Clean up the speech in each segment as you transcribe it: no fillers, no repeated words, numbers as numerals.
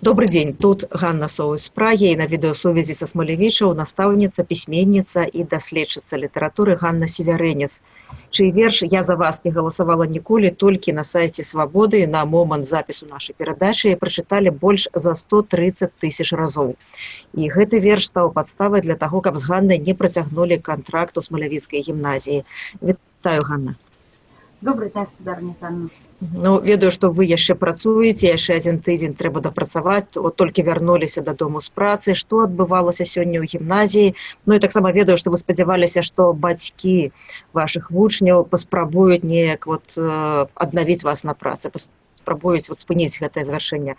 Добрый день, тут Ганна Соус з Прагі і на відэасувязі са Смалевічаў настаўніца, пісьменніца і даследчыца літаратуры Ганна Севярэнец, чый верш «Я за вас не галасавала ніколі» толькі на сайце Свабоды на момант запісу нашай перадачы прачыталі больш за 130 тысяч разоў. І гэты верш стаў падставай для таго, каб з Ганнай не працягнулі кантракт у Смалявіцкай гімназіі. Вітаю, Ганна. Добрый день, сударыня Ганна. Ну, ведаю, што вы яшчэ працуеце, яшчэ адзін тыдзень трэба дапрацаваць, от толькі вярнуліся дадому з працы, што адбывалася сёння ў гімназіі. Ну і таксама ведаю, што вы спадзяваліся, што бацькі вашых вучняў паспрабуюць неяк аднавіць вас на працы, паспрабуюць спыніць гэтае завяршэнне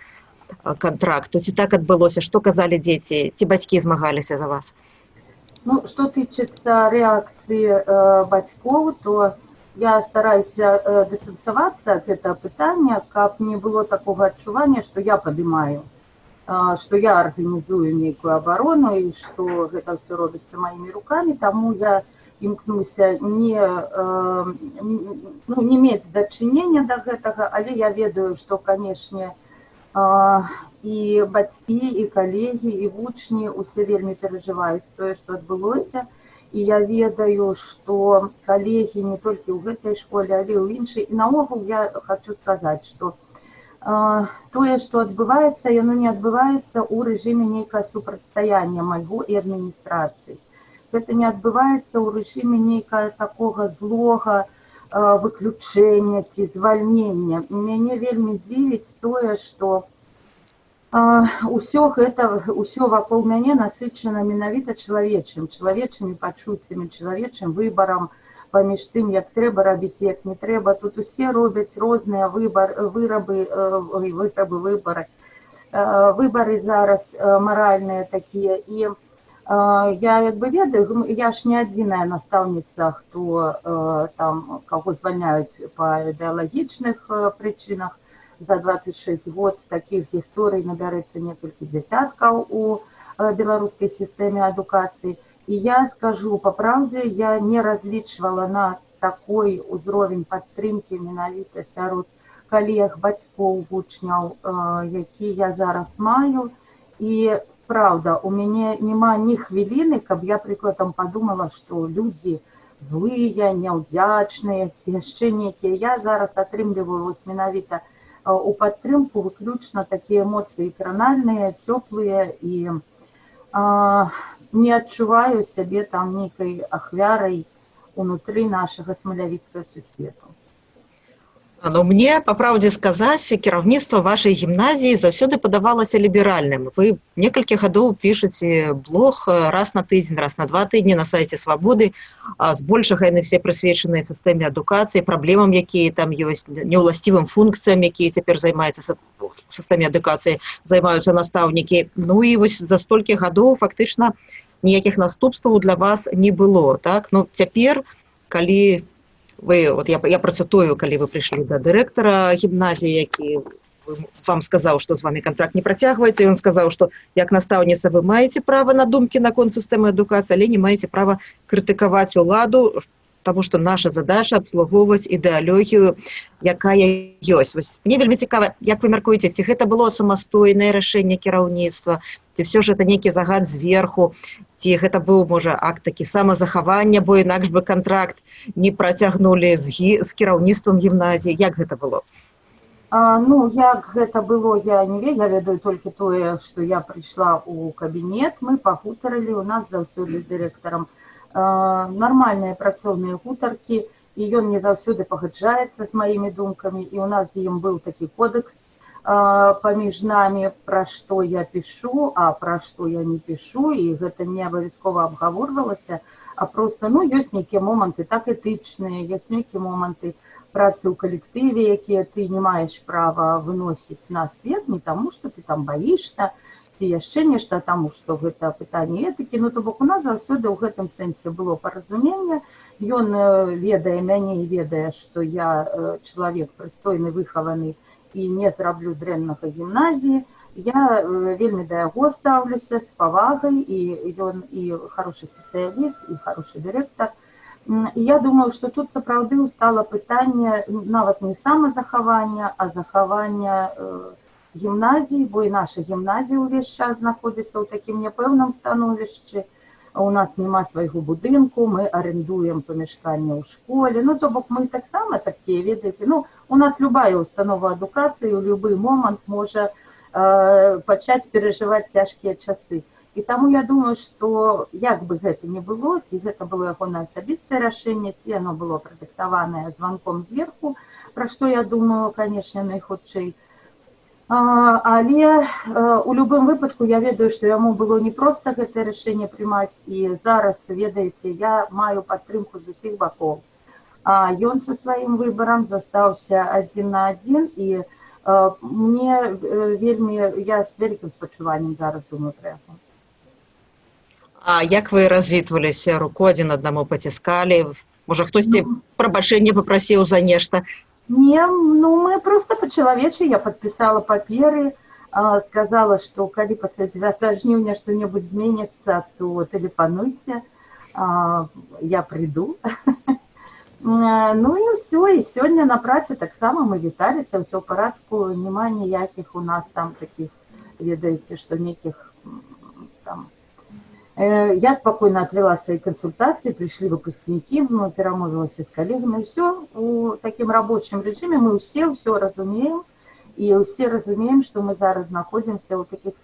кантракту. Ці так адбылося, што казалі дзеці, ці бацькі змагаліся за вас? Ну, что тычыцца реакции бацькоў, то я стараюсь дистанцироваться от этого пытания, как не было такого отчувания, что я поднимаю, что я организую некую оборону и что это все робится моими руками, тому я імкнуся не мець дачынення до гэтага, але я ведаю, что, конечно, и бацькі, и коллеги, и вучні усе вельмі переживаюць тое, што адбылося. І я ведаю, што калегі не толькі ў гэтай школе, але ў іншай. І наогул я хочу сказаць, што тое, што адбываецца, яно не адбываецца ў рэжыме нейкае супрацьстаяння майго і адміністрацыі. Гэта не адбываецца ў рэжыме нейкае такога злога выключэння ці звальнення. Мяне вельмі дзівіць тое, што усё вакол мяне насычана менавіта чалавечымі пачуццямі, чалавечым выбарам, паміж тым, як трэба рабіць, як не трэба. Тут усе робяць розныя выбары зараз маральныя такія. І я ведаю, я ж не адзіная настаўніца, хто там каго звальняюць па ідэалагічных прычынах. За 26 год таких гісторый набярэцца некалькі дзясяткаў у беларускай сістэме адукацыі. І я скажу па праўдзе, я не разлічвала на такой узровень падтрымкі менавіта сярод калег, бацькоў, вучняў, які я зараз маю. І праўда, у мяне няма ні хвіліны, каб я прыкладам падумала, што людзі злыя, няўдзячныя, ці яшчэ нейкія. Я зараз атрымліваю менавіта у падтрымку выключна такія эмоцыі кранальныя, цёплыя, і не адчуваю сябе там нейкай ахвярай унутры нашага смалявіцкага сусвету. Но мне, по правде сказаць, кіраўніцтва вашай гімназіі заўсёды падавалася ліберальным. Вы некалькі гадоў пішаце блог раз на тыдзень, раз на 2 тыдні на сайце Свабоды. Збольшага яны все прысвечаныя сістэме адукацыі, праблемам, якія там ёсць, неўласцівым функцыям, якія цяпер займаюцца у сістэме адукацыі, займаюцца настаўнікі. Ну і вось за столькі гадоў фактычна ніякіх наступстваў для вас не было, так? Ну цяпер, калі я працытую, калі вы прыйшлі да дырэктара гімназіі, які вам сказаў, што з вами кантракт не працягваецца, і ён сказаў, што як настаўніца вы маеце права на думкі наконт сістэмы адукацыі, але не маеце права крытыкаваць уладу, таму што наша задача абслугоўваць ідэалогію, якая ёсць. Мне вельмі цікава, як вы мяркуеце, ці гэта было самастойнае рашэнне кіраўніцтва, ці ўсё ж гэта нейкі загад зверху, ці гэта быў, можа, акт такі самазахавання, бо інакш бы кантракт не працягнулі з кіраўніцтвам гімназіі. Як гэта было? Ну, як гэта было, я не ведаю, я ведаю толькі тое, што я прыйшла ў кабінет, мы пагутарылі, у нас заўсёды з дырэктарам нармальныя працоўныя гутаркі, і ён не заўсёды пагаджаецца з маімі думкамі, і у нас з ім быў такі кодэкс паміж намі, пра што я пішу, а пра што я не пішу, і гэта не абавязкова абгаворвалася, а проста, ёсць нейкія моманты так этычныя, ёсць нейкія моманты працы ў калектыве, якія ты не маеш права выносіць на свет, не таму, што ты там баішся, ці яшчэ нешта, таму, што гэта пытанне этыкі. Ну, то бок у нас заўсёды ў гэтым сэнсе было паразуменне. Ён ведае мяне і ведае, што я чалавек прыстойны, выхаваны, і не зраблю дрэннага гімназіі. Я вельмі да яго стаўлюся з павагай, і ён і хорошы спецыяліст, і хорошы дырэктар. І я думаю, што тут сапраўды стала пытанне нават не самазахавання, а захавання гімназій, бо і наша гімназія ўвесь час знаходзіцца ў такім няпэўным становішчы. У нас няма свайго будынку, мы арендуем памяшканне ў школе. Ну, то бок мы таксама такія, ведаеце, ну, у нас любая установа адукацыі ў любы момант можа пачаць перажываць цяжкія часы. І таму я думаю, што як бы гэта не было, ці гэта было ягонае асабістае рашэнне, ці яно было прадыктаванае званком зверху, пра што я думаю, канешне, найхутчэй. Але у любым выпадку я ведаю, што яму было не проста гэтае рашэнне прымаць, і зараз, ведаеце, я маю падтрымку з усіх бакоў. Ён са сваім выбарам застаўся адзін на адзін, і мне вельмі, я з вялікім спачуваннем зараз думаю пра яго. А як вы развітваліся, руку адзін аднаму паціскалі? Можа, хтосьці прабачэнне папрасіў за нешта? Не, ну мы просто по-человечи, я подписала паперы, сказала, что калі пасля 9 жніўня что-нибудь зменится, то тэлефануйце, я приду. Ну и все, и сегодня на праце таксама мы віталіся, все в парадку, нема ніякіх у нас там таких, ведаеце, что неких там... Я спокойно отвела свои консультации, пришли выпускники, мы перемолвились с коллегами, все в таким рабочем режиме, мы все разумеем, и все разумеем, что мы зараз находимся в таких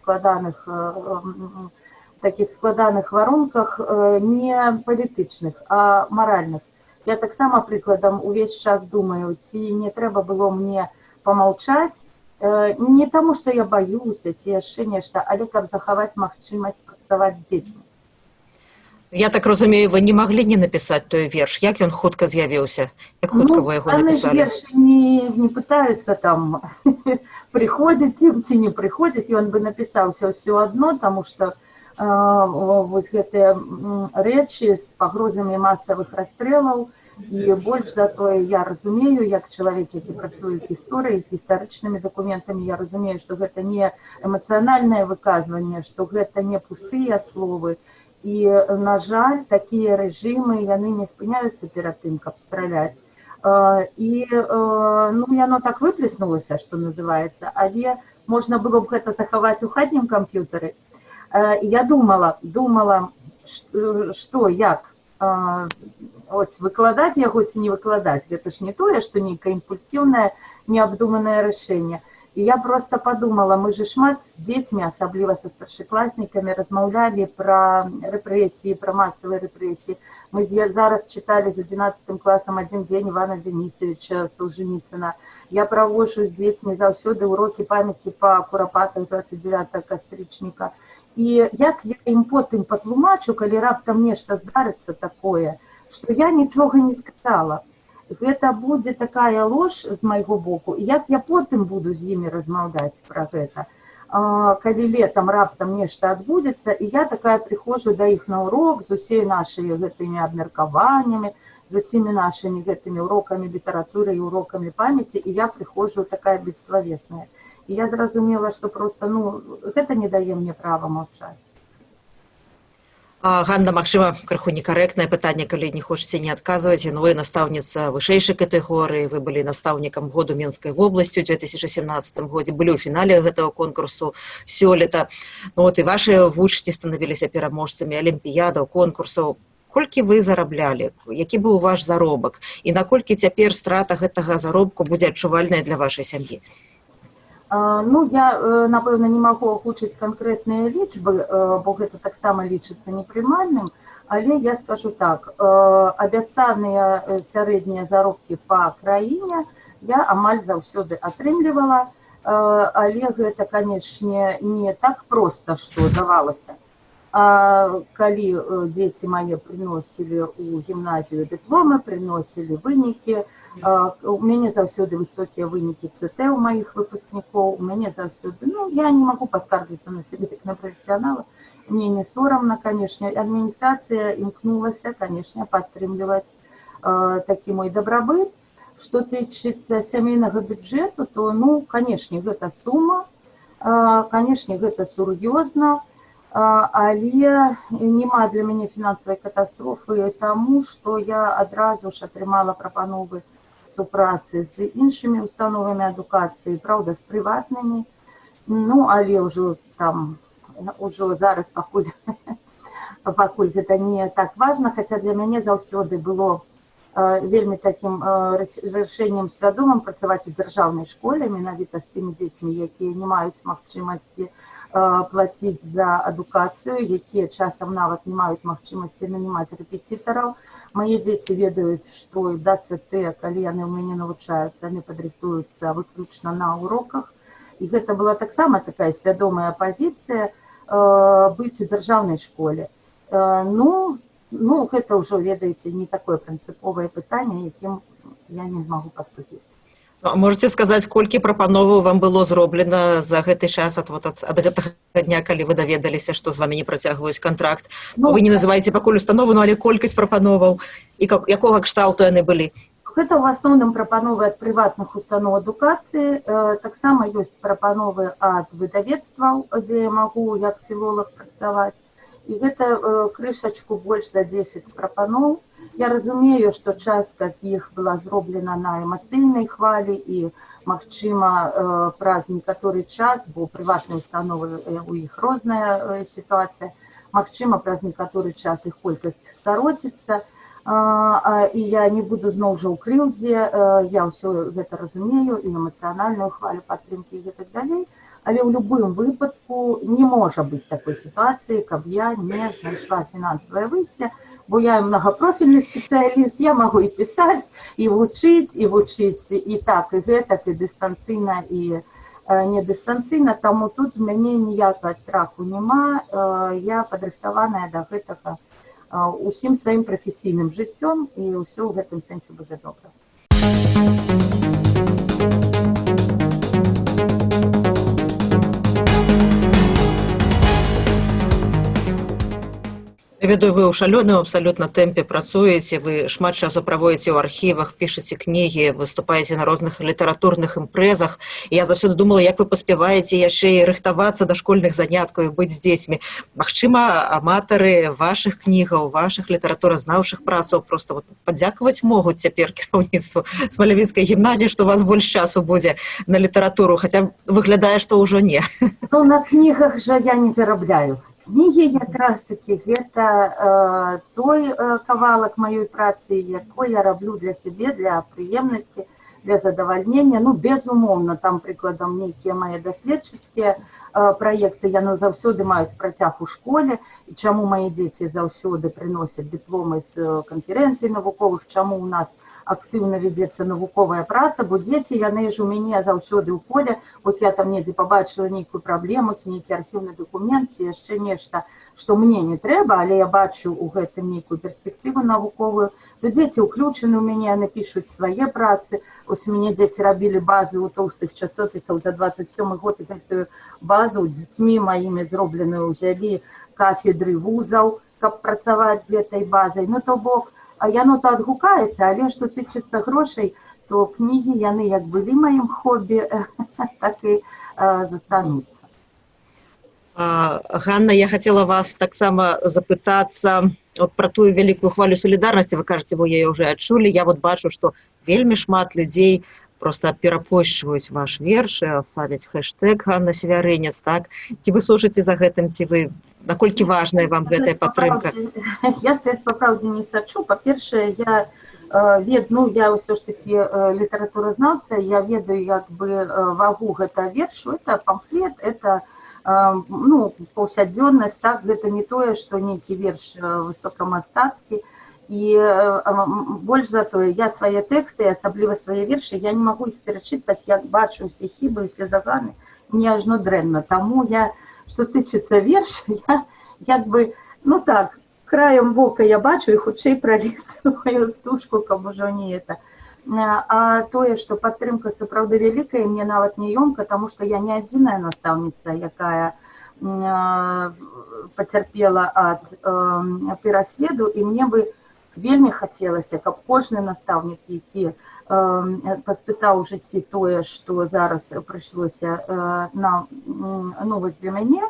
складаных воронках не політичных, а моральных. Я так само прикладом увесь час думаю, ці не треба было мне помолчать, не тому, что я боюсь, ці яшчэ нешта, але каб захаваць магчымасць працаваць з дзецьмі. Я так разумею, вы не маглі не напісаць той верш. Як ён хутка з'явіўся? Як хутка вы яго напісалі? Ну, вершы не пытаюцца там прыходзіць ім ці не прыходзіць, ён бы напісаўся ўсё адно, таму што вось гэтыя рэчы з пагрозамі масавых расстрэлаў, і больш за тое я разумею, як чалавек, які працуе з гісторыяй, з гістарычнымі дакументамі, я разумею, што гэта не эмацыянальнае выказванне, што гэта не пустыя словы. І, на жаль, такія рэжымы, яны не спыняюцца перад тым, каб страляць. І, ну, яно так выплеснулася, што называецца, але можна было б гэта захаваць у хатнім камп'ютары. Я думала, што, як, ось, выкладаць яго ці не выкладаць. Гэта ж не тое, што нейкае імпульсіўнае, неабдуманае рашэнне. І я просто подумала, мы же шмат з дзецьмі, асабліва са старшакласнікамі, размаўлялі пра рэпрэсіі, пра масавыя рэпрэсіі. Мы зараз чыталі з 11 класам «Адзін дзень» Івана Дзянісавіча Солженіцына. Я праводжу з дзецьмі заўсёды урокі памяці па курапатах 29 кастрычніка. І як я ім потым патлумачу, калі раптам нешта здарыцца такое, што я нічога не сказала. Гэта будзе такая ложь з майго боку, і як я потым буду з імі размаўляць пра гэта. Калі летам раптам нешта адбудзецца, і я такая прыходжу да іх на урок з усей нашымі гэтымі абмеркаваннямі, з усімі нашымі гэтымі урокамі літаратуры і урокамі памяці, і я прыходжу такая бесславесная. І я зразумела, што проста, ну, гэта не дае мне права маўчаць. Ганна, магчыма, крыху некарэктнае пытанне, калі не хочаце не адказваць. Ну, вы настаўніца вышэйшай катэгорыі, вы былі настаўнікам году Менскай вобласці ў 2017 годзе, былі ў фінале гэтага конкурсу сёлета. Ну, вот і вашы вучні станавіліся пераможцамі алімпіядаў, конкурсаў. Колькі вы зараблялі? Які быў ваш заробак? І наколькі цяпер страта гэтага заробку будзе адчувальная для вашай сям'і? Ну, я, напэўна, не магу агучыць канкрэтныя лічбы, бо гэта таксама лічыцца непрымальным, але я скажу так, абяцаныя сярэднія заробкі па краіне я амаль заўсёды атрымлівала, але гэта, канечне, не так проста, што давалася. Калі дзеці мае прыносілі ў гімназію дыпломы, прыносілі вынікі, у мяне заўсёды высокія вынікі ЦТ у маіх выпускнікоў, у мяне заўсёды, ну, я не магу паскардзіцца на сябе як на прафесіянала, мне не сорамна, канешне, адміністрацыя імкнулася, канешне, падтрымліваць такі мой дабрабыт. Што тычыцца сямейнага бюджэту, то, ну, канешне, гэта сума, канешне, гэта сур'ёзна, але няма для мяне фінансавай катастрофы таму, што я адразу ж атрымала прапановы супрацы з іншымі установамі адукацыі, праўда, з прыватнымі. Ну, але ўжо там, ўжо зараз пакуль гэта не так важна, хаця для мяне заўсёды было вельмі такім рашэннем свядомым працаваць у дзяржаўнай школе, менавіта з тымі дзецьмі, якія не маюць магчымасці плаціць за адукацыю, якія часам нават не маюць магчымасці нанімаць рэпетытараў. Мае дзеці ведаюць, што да ЦТ, калі яны ў мяне навучаюцца, яны падрыхтуюцца выключна на уроках. І гэта была таксама такая свядомая пазіцыя быць у дзяржаўнай школе. Ну, гэта ўжо, ведаеце, не такое прынцыповае пытанне, якім я не змагу паступіць. Можете сказаць, колькі прапановаў вам было зроблена за гэты час ад гэтага дня, калі вы даведаліся, што з вамі не працягваюць кантракт? Вы не называеце пакуль установу, але колькасць прапановаў і якога кшталту яны былі? Гэта ў асноўным прапановы ад прыватных устаноў адукацыі. Таксама ёсць прапановы ад выдавецтваў, дзе я магу як філолог працаваць. І гэта крышачку больш за 10 прапаноў. Я разумею, што частка з іх была зроблена на эмацыйнай хвалі і, магчыма, праз некаторы час, бо прыватныя установы, у іх розная сітуацыя, магчыма, праз некаторы час іх колькасць скароціцца, і я не буду зноў жа ў крыўдзе, я ўсё гэта разумею, і эмацыянальную хвалю падтрымкі і гэтак далей. Але ў любым выпадку не можа быць такой сітуацыі, каб я не знайшла фінансавае выйсце, бо я многапрофільны спецыяліст, я магу і пісаць, і вучыць, і так, і гэтак, і дыстанцыйна, і не дыстанцыйна, таму тут у мяне ніякага страху няма, я падрыхтаваная да гэтага усім сваім прафесійным жыццём, і ўсё ў гэтым сэнсе будзе добра. Я ведаю, вы ў шалёным абсалютна тэмпе працуеце, вы шмат часу праводзіце ў архівах, пішаце кнігі, выступаеце на розных літаратурных імпрэзах. Я заўсёды думала, як вы паспяваеце яшчэ і рыхтавацца да школьных заняткаў і быць з дзецьмі. Магчыма, аматары вашых кнігаў, вашых літаратуразнаўчых працаў проста падзякаваць могуць цяпер кіраўніцтву Смалявіцкай гімназіі, што у вас больш часу будзе на літаратуру, хаця выглядае, што ўжо не. Ну, на кнігах жа я не зарабляю. Кнігі якраз такі гэта той кавалак маёй працы, якой я раблю для сябе, для прыемнасці, для задавальнення. Ну, безумоўна, там прыкладам нейкія мае даследчыцкія праекты, яны заўсёды маюць працяг у школе, і чаму мае дзеці заўсёды прыносяць дыпломы з канферэнцый навуковых, чаму ў нас актыўна вядзецца навуковая праца, бо дзеці, яны ж у мяне заўсёды ў поле. Вось я там недзе пабачыла нейкую праблему, ці нейкі архіўны дакумент, ці яшчэ нешта, што мне не трэба, але я бачу ў гэтым нейкую перспектыву навуковую, то дзеці ўключаны ў мяне, яны пішуць свае працы. Вось у мяне дзеці рабілі базы ў тоўстых часопісаў за 27 год, і гэтую базу дзецьмі маімі зробленую ўзялі кафедры вузаў, каб працаваць з гэтай базай. Ну, то бок, яно-то адгукаецца, але што тычыцца грошай, то кнігі, яны як былі маім хобі, так і застануцца. Ганна, я хацела вас таксама запытацца пра тую вялікую хвалю салідарнасці. Вы кажаце, вы яе ўжо адчулі. Я бачу, што вельмі шмат людзей проста перапошчваюць ваш верш, ставяць хэштэг Ганна Севярынец, так? Ці вы сочыце за гэтым, ці вы... Наколькі важная вам гэтая падтрымка? Я, сказаць па праўдзе, не сачу. Па-першае, я ўсё ж такі літаратуразнаўца, я ведаю як бы вагу гэта вершу, это памфлет, это паўсядзённасць, так, гэта не тое, што нейкі верш высокамастацкі. І больш за тое, я свае тэксты, асабліва свае вершы, я не магу іх перачытаць, я бачу ўсе хібы, ўсе заганы, мне ажно дрэнна. Таму я, што тычыцца верша, я як бы, ну так, краем вока я бачу і хутчэй пралістваю стужку, каб ужо не это. А тое, што падтрымка сапраўды вялікая, мне нават не ёмка, таму што я не адзіная настаўніца, якая пацярпела ад пераследу, і мне бы вельмі хацелася, каб кожны настаўнік, які паспытаў у жыцці тое, што зараз прыйшлося для мяне,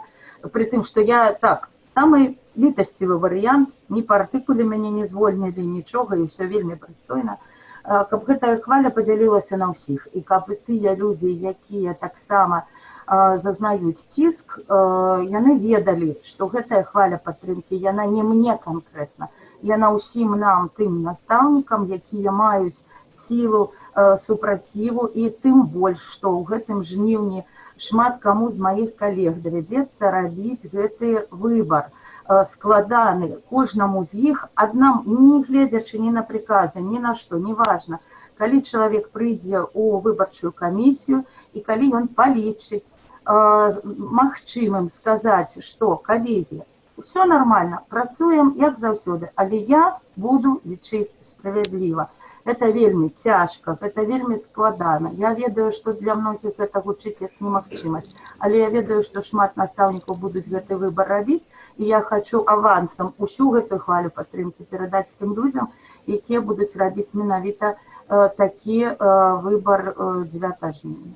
пры тым, што я так, самы літасцівы варыянт, ні па артыкуле мяне не звольнілі, нічога, і ўсё вельмі прыстойна, каб гэтая хваля падзялілася на ўсіх, і каб тыя людзі, якія таксама зазнаюць ціск, яны ведалі, што гэтая хваля падтрымкі, яна не мне канкрэтна, яна ўсім нам, тым настаўнікам, якія маюць сілу супраціву, і тым больш, што ў гэтым жніўні шмат каму з маіх калег давядзецца рабіць гэты выбар складаны. Кожнаму з іх, аднам, не гледзячы ні на прыказы, ні на што, неважна, калі чалавек прыйдзе ў выбарчую камісію і калі ён палічыць магчымым сказаць, што, калегі, все нормально, працуем як заўсёды, але я буду лічыць справядліва. Это вельмі цяжка, гэта вельмі складана. Я ведаю, што для многіх гэта гучыць як немагчымасць, але я ведаю, што шмат настаўнікаў будуць гэты выбар рабіць, і я хочу авансам усю гэтую хвалю падтрымкі перадаць тым людзям, якія будуць рабіць менавіта такі выбар 9 жніўня.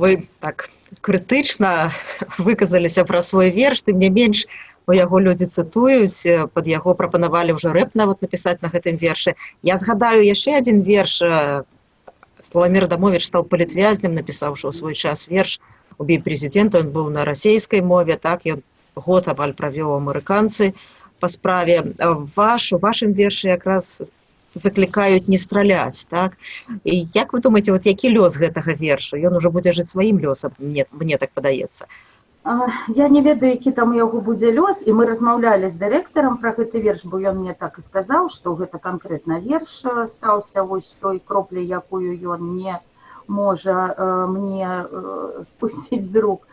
Вы так крытычна выказаліся пра свой верш, тым не менш, у яго людзі цытуюць, пад яго прапанавалі ўжо рэп нават напісаць на гэтым вершы. Я згадаю яшчэ адзін верш. Славамір Адамовіч стаў палітвязнем, напісаўшы ў свой час верш «Убей прэзідэнта». Ён быў на расейскай мове, так, ён год амаль правёў амерыканцы па справе. У вашым вершы якраз заклікаюць не страляць, так? І як вы думаеце, вот які лёс гэтага верша? Ён ужо будзе жыць сваім лёсам, мне так падаецца. Я не ведаю, які там у яго будзе лёс, і мы размаўлялі з дырэктарам пра гэты верш, бо ён мне так і сказаў, што гэта канкрэтна верш стаўся вось той кропляй, якую ён не можа мне спусціць з рук.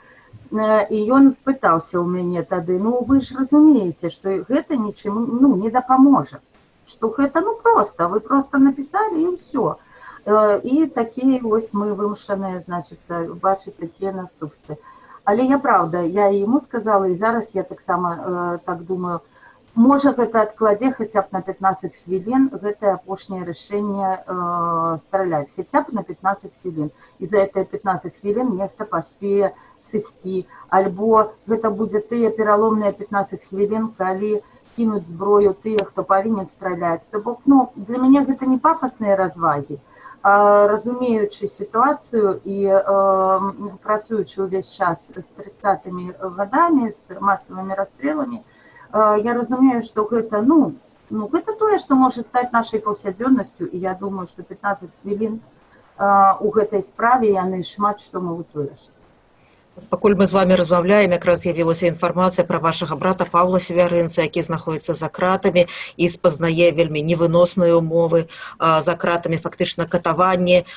І ён спытаўся ў мяне тады, ну вы ж разумееце, што гэта нічым не дапаможа. Што гэта проста, вы проста напісалі і ўсё. І такія вось мы вымушаныя, значыцца, бачыць такія наступствы. Але я правда, я яму сказала, і зараз я таксама так думаю, можа гэта адкладзе хаця б на 15 хвілін гэтае апошняе рашэнне страляць, хаця б на 15 хвілін. І за гэтыя 15 хвілін нехта паспее сысці, альбо гэта будзе тыя пераломныя 15 хвілін, калі кинуть зброю тыя, хто павінен страляць. То бок, для мяне гэта не пафасныя развагі, а разумеючы сітуацыю і працуючы ўвесь час з 30-ми гадамі, з масавымі расстрэлами, я разумею, што гэта, гэта тое, што можа стаць нашай паўсядзённасцю, і я думаю, што 15 хвілін у гэтай справе яны шмат што могуць вырашыць. Пакуль мы з вами размаўляем, якраз з'явілася інфармацыя пра вашага брата Паўла Свярынца, які знаходзіцца за кратамі і спазнае вельмі невыносныя умовы за кратамі, фактычна катаванні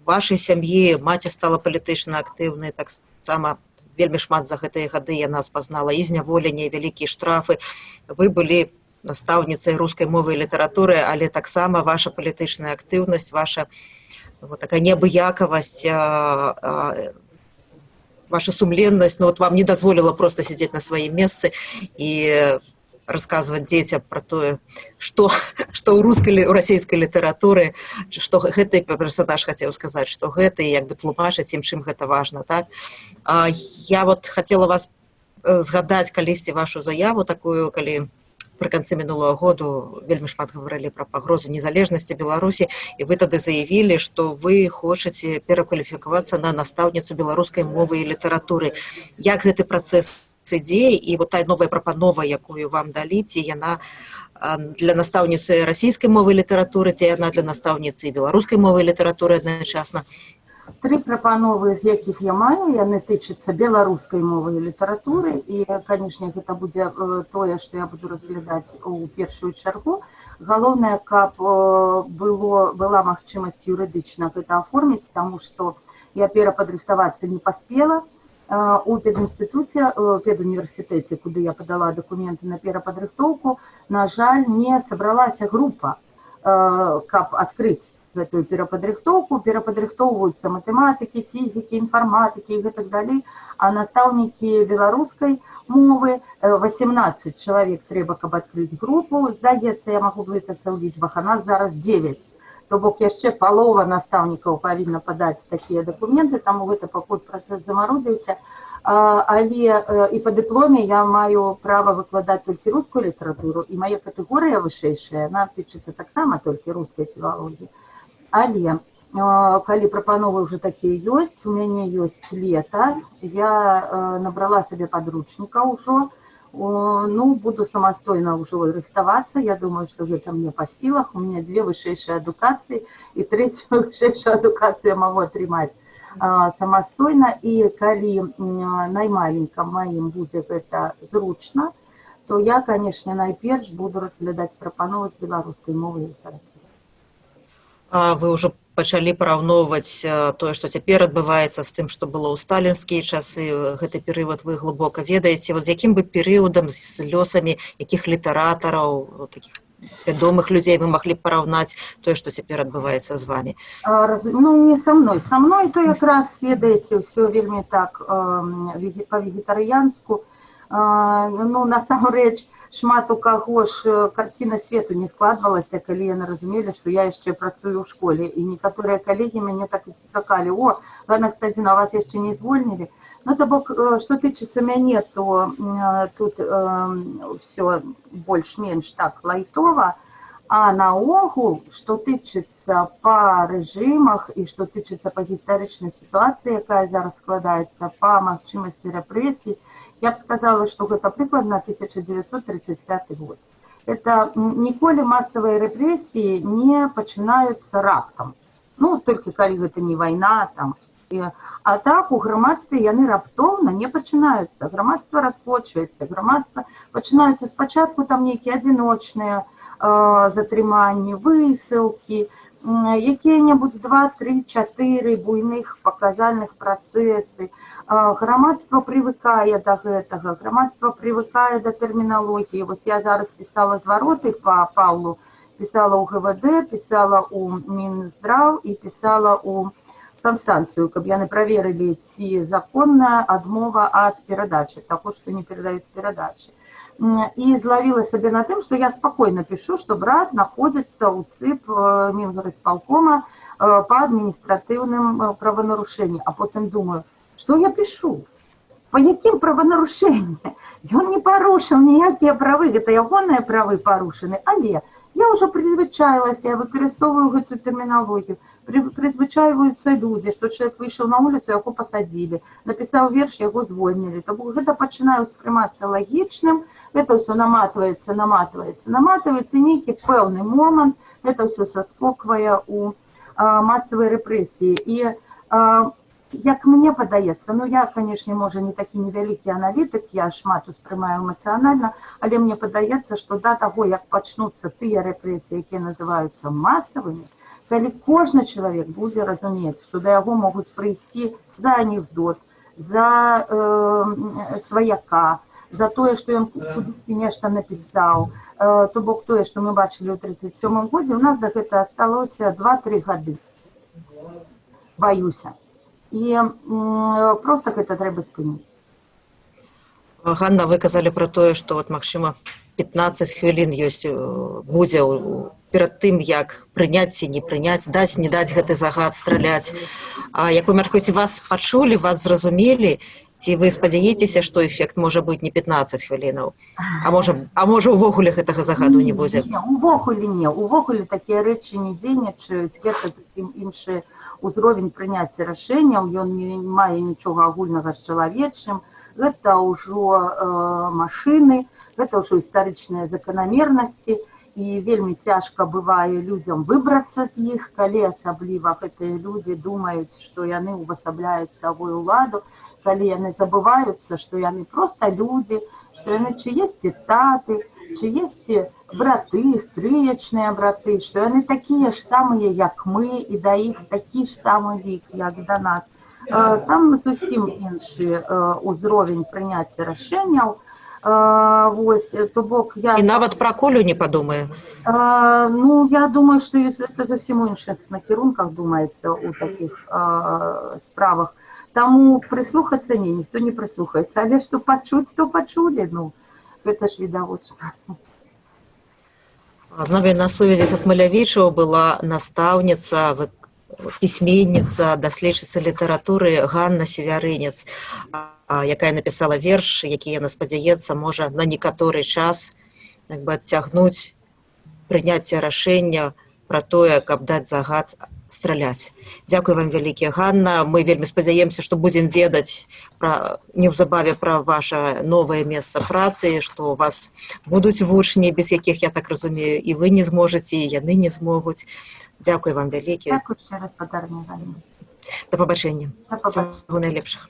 вашай сям'і. Маці стала палітычна актыўнай, таксама вельмі шмат за гэтыя гады яна спазнала і зняволенне, і вялікія штрафы. Вы былі настаўніцай рускай мовы і літаратуры, але таксама ваша палітычная актыўнасць, ваша такая неабыякавасць, ваша сумленнасць, вам не дазволіла просто сидзець на сваім месцы і расказваць дзецям пра тое, што ў расійскай літаратуры, што гэты персанаж хацеў сказаць, што гэта, і як бы тлумачыць ім, чым гэта важна, так? Я хацела вас згадаць калісьці вашу заяву такую, калі пры канцы мінулого году вельмі шмат гаварылі пра пагрозу незалежнасці Беларусі, і вы тады заявілі, што вы хочаце перакваліфікавацца на настаўніцу беларускай мовы і літаратуры. Як гэты працэс ідзе, і тая новая прапанова, якую вам далі, ці яна для настаўніцы расійскай мовы і літаратуры, ці яна для настаўніцы беларускай мовы і літаратуры адначасна? 3 прапановы, з якіх я маю, яны тычацца беларускай мовы і літаратуры, і, канешне, гэта будзе тое, што я буду разглядаць у першую чаргу. Галоўнае, каб была магчымасць юрыдычна гэта аформіць, таму што я перападрыхтавацца не паспела. У педуніверсітэце, куды я падала дакументы на перападрыхтоўку, на жаль, не сабралася група, каб адкрыць гэтую перападрыхтоўку. Перападрыхтоўваюцца матэматыкі, фізікі, інфарматыкі і гэтак далей, а настаўнікі беларускай мовы 18 чалавек трэба, каб адкрыць групу. Здаецца, я магу блытацца ў лічбах, а нас зараз 9. То бок яшчэ палова настаўнікаў павінна падаць такія дакументы, таму гэта пакуль працэс замарудзіўся. Але і па дыпломе я маю права выкладаць толькі рускую літаратуру, і мая катэгорыя вышэйшая, яна тычыцца таксама толькі рускай філалогіі. Але калі прапановы ўжо такія ёсць, у мяне ёсць лета, я набрала сабе падручніка ўжо, ну, буду самастойна ўжо рыхтавацца, я думаю, што гэта мне па сілах, у меня 2 вышэйшыя адукацыі, і 3-ю вышэйшую адукацыю я магу атрымаць самастойна, і калі наймальнікам маім будзе гэта зручна, то я, канешне, найперш буду разглядаць прапановы беларускай мовы і літаратуры. Вы ўжо пачалі параўноўваць тое, што цяпер адбываецца з тым, што было ў сталінскія часы, гэты перыяд вы глыбока ведаеце. Вот з якім бы перыядам, з лёсамі якіх літаратараў, такіх вядомых людзей вы маглі б параўнаць тое, што цяпер адбываецца з вамі? Ну, не са мной. Са мной то якраз, ведаеце, ўсё вельмі так па-вегетарыянску. Ну, насамрэч, шмат у каго ж карціна свету не складвалася, калі яны разумелі, што я яшчэ працую ў школе. І некаторыя калегі мяне так і сустракалі: о, ладно, кстати, на вас яшчэ не звольнілі. Ну, то бок, што тычыцца мяне, то тут ўсё больш-менш так лайтова, а наогул, што тычыцца па рэжымах і што тычыцца па гістарычнай сітуацыі, якая зараз складаецца, па магчымасці рэпрэсій, я б сказала, што гэта прыкладна 1935 год. Это ніколі масавыя рэпрэсіі не пачынаюцца раптам. Ну, толькі калі гэта не вайна, там. А так у грамадстве яны раптоўна не пачынаюцца. Грамадства раскочваецца, грамадства пачынаюцца спачатку там нейкія адзіночныя затрыманні, высылкі, якія-небудзь 2, 3, 4 буйных паказальных працэсы. Грамадства прывыкае да гэтага, грамадства прывыкае да тэрміналогіі. Вось я зараз пісала звароты па Паўлу, пісала ў ГВД, пісала ў Мінздраў і пісала ў санстанцыю, каб яны праверылі, ці законная адмова ад перадачы, таго, што не перадаюць перадачы. І злавіла сабе на тым, што я спакойна пішу, што брат знаходзіцца ў ЦИП Мінгарисполкома па адміністратыўным праванарушэнні. А потым думаю, што я пішу? Па якім праванарушэнні? Ён не парушыў ніякія правы, гэта ягоныя правы парушаны, але я ўжо прызвычаілася, я выкарыстоўваю гэтую тэрміналогію, прызвычайваюцца людзі, што чалавек выйшаў на вуліцу, яго пасадзілі, напісаў верш, яго звольнілі. То бок гэта пачынае ўспрымацца лагічным, гэта ўсё наматваецца, і нейкі пэўны момант гэта ўсё саскоквае ў масавыя рэпрэсіі. І як мне падаецца, ну я, канешне, можа, не такі невялікі аналітык, я шмат успрымаю эмацыянальна, але мне падаецца, што да таго, як пачнуцца тыя рэпрэсіі, якія называюцца масавымі, калі кожны чалавек будзе разумець, што да яго могуць прыйсці за анекдот, за сваяка, за тое, што ён кудысьці нешта напісаў, то бок тое, што мы бачылі ў 1937 годзе, у нас да гэта асталося 2-3 гады. Баюся. І проста гэта трэба спыніць. Ганна, вы казалі пра тое, што, магчыма, 15 хвілін будзе перад тым, як прыняць ці не прыняць, даць, не даць гэты загад страляць. Як вы мяркуеце, вас пачулі, вас зразумелі, ці вы спадзяецеся, што эфект можа быць не 15 хвілінаў? А можа, увогуле гэтага загаду не будзе? Увогуле не. Увогуле такія рэчы не дзейнічаюць. Гэта зусім іншы ўзровень прыняцця рашэнняў, ён не мае нічога агульнага з чалавечым. Гэта ўжо машыны, гэта ўжо гістарычныя заканамернасці, і вельмі цяжка бывае людзям выбрацца з іх, калі асабліва гэтыя людзі думаюць, што яны ўвасабляюць сабой уладу, калі яны забываюцца, што яны проста людзі, што яны чыесьці таты, чыесьці браты, стрыечныя браты, што яны такія ж самыя, як мы, і да іх такі ж самы вік, як да нас. Там зусім іншы ўзровень прыняцця рашэнняў. То бок я... І нават пра Колю не падумае? Ну, я думаю, што это зусім у іншых накірунках думаецца ў такіх справах. Таму прыслухацца ніхто не прыслухаецца, але што пачуць, то пачулі, ну, гэта ж відавочна. З намі на сувязі са Смалявічаў была настаўніца, пісьменніца, даследчыца літаратуры Ганна Севярынец, якая напісала верш, які, яна спадзяецца, можа на некаторы час адцягнуць прыняцце рашэння пра тое, каб даць загад страляць. Дзякуй вам вялікі, Ганна. Мы вельмі спадзяемся, што будзем ведаць неўзабаве пра ваша новае месца працы, што у вас будуць вучні, без якіх, я так разумею, і вы не зможаце, і яны не змогуць. Дзякуй вам вялікі. Дзякуй ще раз, Галіна. Да пабачэння. Да пабачэння. Всяго найлепшага.